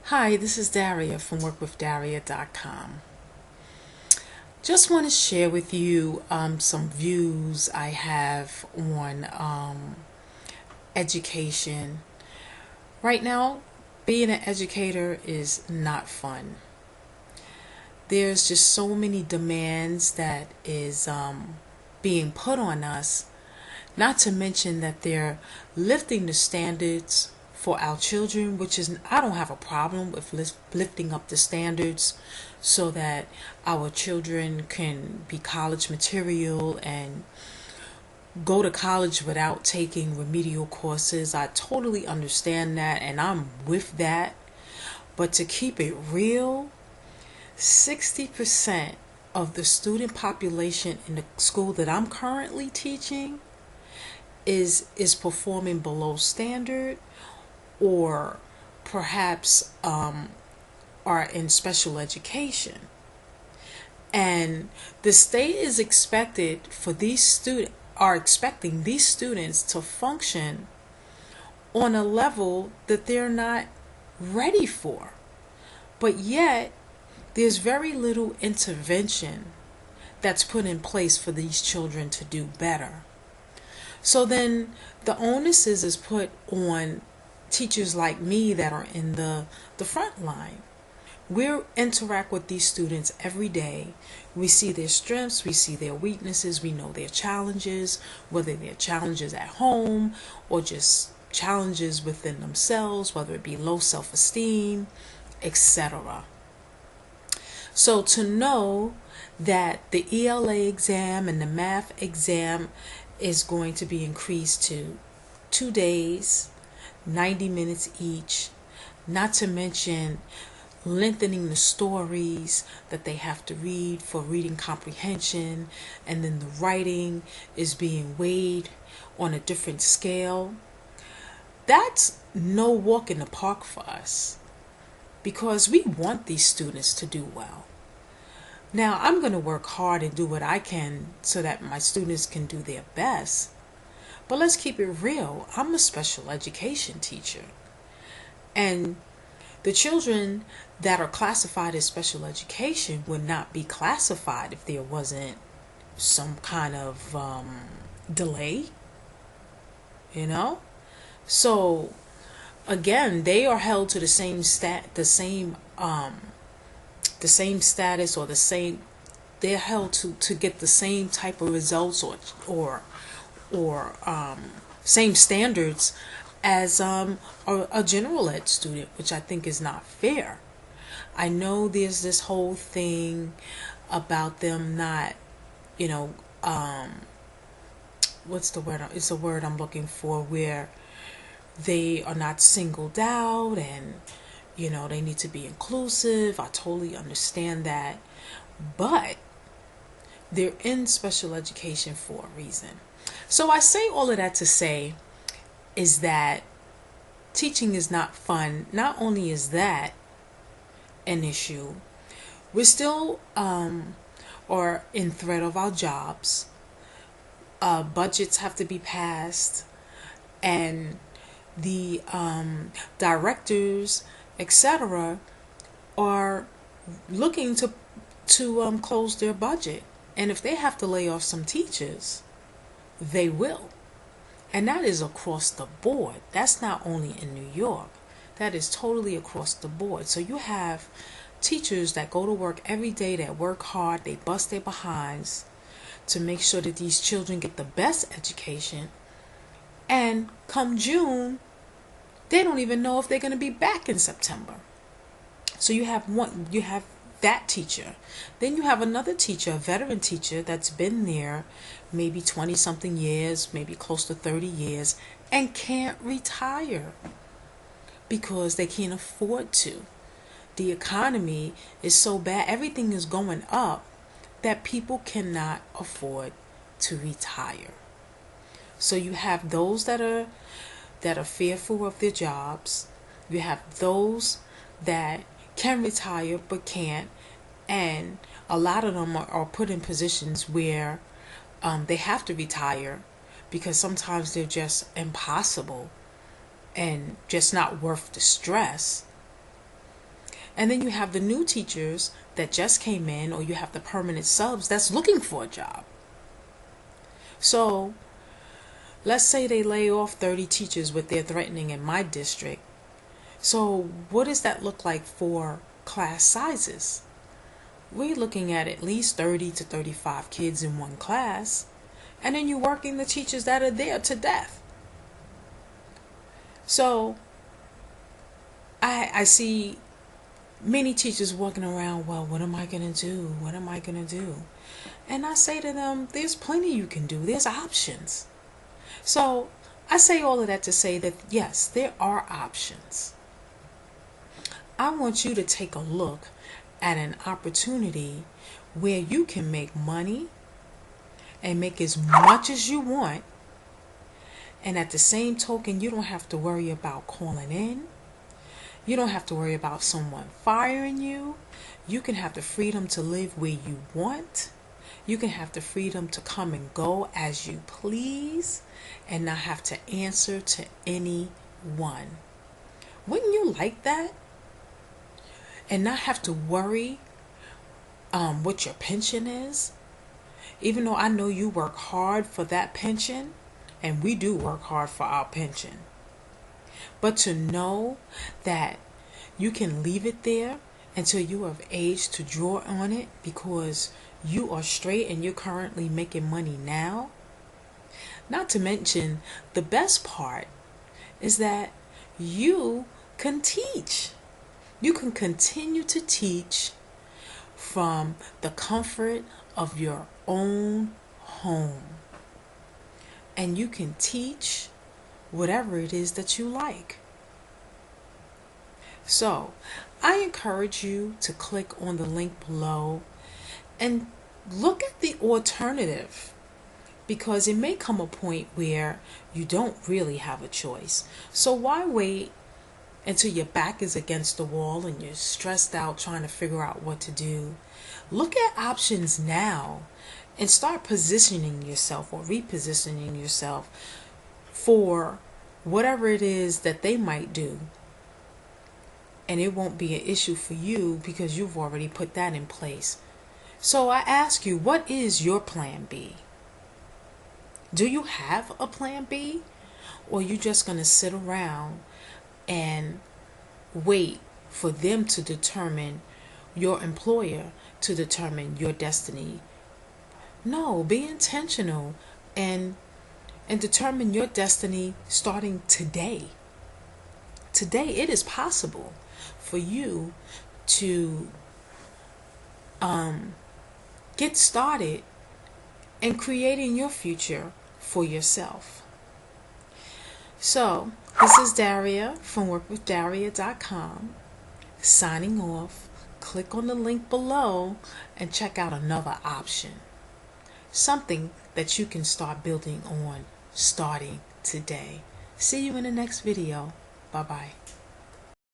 Hi, this is Daria from workwithdaria.com. Just want to share with you some views I have on education. Right now, being an educator is not fun. There's just so many demands that is being put on us, not to mention that they're lifting the standards for our children, which is, I don't have a problem with lifting up the standards so that our children can be college material and go to college without taking remedial courses. I totally understand that and I'm with that. But to keep it real, 60% of the student population in the school that I'm currently teaching is performing below standard, or perhaps are in special education. And the state is expected for these students are expecting these students to function on a level that they're not ready for. But yet there's very little intervention that's put in place for these children to do better. So then the onus is put on teachers like me that are in the front line. We interact with these students every day. We see their strengths, we see their weaknesses, we know their challenges, whether they're challenges at home or just challenges within themselves, whether it be low self-esteem, etc. So to know that the ELA exam and the math exam is going to be increased to 2 days, 90 minutes each, not to mention lengthening the stories that they have to read for reading comprehension, and then the writing is being weighed on a different scale. That's no walk in the park for us because we want these students to do well. Now, I'm going to work hard and do what I can so that my students can do their best. But let's keep it real. I'm a special education teacher. And the children that are classified as special education would not be classified if there wasn't some kind of delay, you know? So again, they are held to the same the same status, or the same, they're held to get the same type of results, or same standards as a general ed student, which I think is not fair. I know there's this whole thing about them not, you know, what's the word? It's a word I'm looking for, where they are not singled out and, you know, they need to be inclusive. I totally understand that. But they're in special education for a reason. So I say all of that to say is that teaching is not fun. Not only is that an issue, we're still are in threat of our jobs. Budgets have to be passed, and the directors, etc., are looking to close their budget. And if they have to lay off some teachers, they will. And that is across the board. That's not only in New York. That is totally across the board. So you have teachers that go to work every day, that work hard, they bust their behinds to make sure that these children get the best education. And come June, they don't even know if they're going to be back in September. So you have that teacher. Then you have another teacher, a veteran teacher that's been there maybe 20 something years, maybe close to 30 years, and can't retire because they can't afford to. The economy is so bad, everything is going up, that people cannot afford to retire. So you have those that are fearful of their jobs. You have those that can retire but can't, and a lot of them are put in positions where they have to retire because sometimes they're just impossible and just not worth the stress. And then you have the new teachers that just came in, or you have the permanent subs that's looking for a job. So let's say they lay off 30 teachers, what they're threatening in my district. So what does that look like for class sizes? We're looking at least 30 to 35 kids in one class. And then you're working the teachers that are there to death. So I see many teachers walking around, well, what am I going to do? What am I going to do? And I say to them, there's plenty you can do. There's options. So I say all of that to say that, yes, there are options. I want you to take a look at an opportunity where you can make money and make as much as you want. And at the same token, you don't have to worry about calling in. You don't have to worry about someone firing you. You can have the freedom to live where you want. You can have the freedom to come and go as you please and not have to answer to anyone. Wouldn't you like that? And not have to worry what your pension is? Even though I know you work hard for that pension, and we do work hard for our pension. But to know that you can leave it there until you are of age to draw on it because you are straight and you're currently making money now. Not to mention, the best part is that you can teach. You can continue to teach from the comfort of your own home. And you can teach whatever it is that you like. So, I encourage you to click on the link below and look at the alternative, because it may come a point where you don't really have a choice. So why wait until your back is against the wall and you're stressed out trying to figure out what to do? Look at options now and start positioning yourself or repositioning yourself for whatever it is that they might do. And it won't be an issue for you because you've already put that in place. So I ask you, what is your plan B? Do you have a plan B? Or are you just going to sit around and wait for them to determine, your employer to determine your destiny? No, be intentional and determine your destiny starting today. Today it is possible for you to get started in creating your future for yourself. So, this is Daria from workwithdaria.com signing off. Click on the link below and check out another option. Something that you can start building on starting today. See you in the next video. Bye-bye.